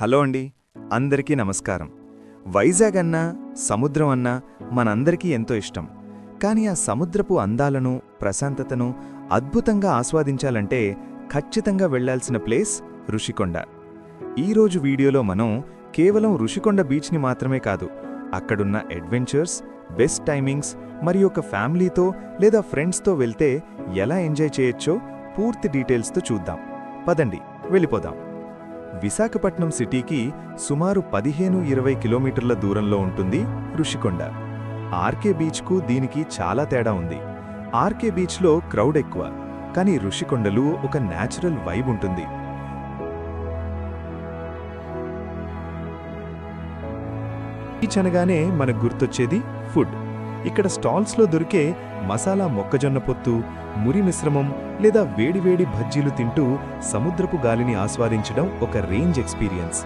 Hello అండి, అందరికీ నమస్కారం. వైజాగ్ అన్నా సముద్రం అన్నా మనందరికీ ఎంతో ఇష్టం. కానీ ఆ సముద్రపు అందాలను, ప్రశాంతతను అద్భుతంగా ఆస్వాదించాలంటే ఖచ్చితంగా వెళ్లాల్సిన ప్లేస్ రుషికొండ. ఈరోజు వీడియోలో మనం కేవలం రుషికొండ బీచ్ని మాత్రమే కాదు, అక్కడున్న అడ్వెంచర్స్, బెస్ట్ టైమింగ్స్ మరియు ఒక ఫ్యామిలీతో లేదా ఫ్రెండ్స్తో వెళ్తే ఎలా ఎంజాయ్ చేయొచ్చో పూర్తి డీటెయిల్స్తో చూద్దాం. పదండి, వెళ్ళిపోదాం. విశాఖపట్నం సిటీకి సుమారు 15-20 కిలోమీటర్ల దూరంలో ఉంటుంది రుషికొండ. ఆర్కే బీచ్కు దీనికి చాలా తేడా ఉంది. ఆర్కే బీచ్లో క్రౌడ్ ఎక్కువ, కానీ రుషికొండలో ఒక న్యాచురల్ వైబ్ ఉంటుంది. బీచ్ అనగానే మనకు గుర్తొచ్చేది ఫుడ్. ఇక్కడ స్టాల్స్లో దొరికే మసాలా మొక్కజొన్న పొత్తు, మురి మిశ్రమం లేదా వేడివేడి భజ్జీలు తింటూ సముద్రపు గాలిని ఆస్వాదించడం ఒక రేంజ్ ఎక్స్పీరియన్స్.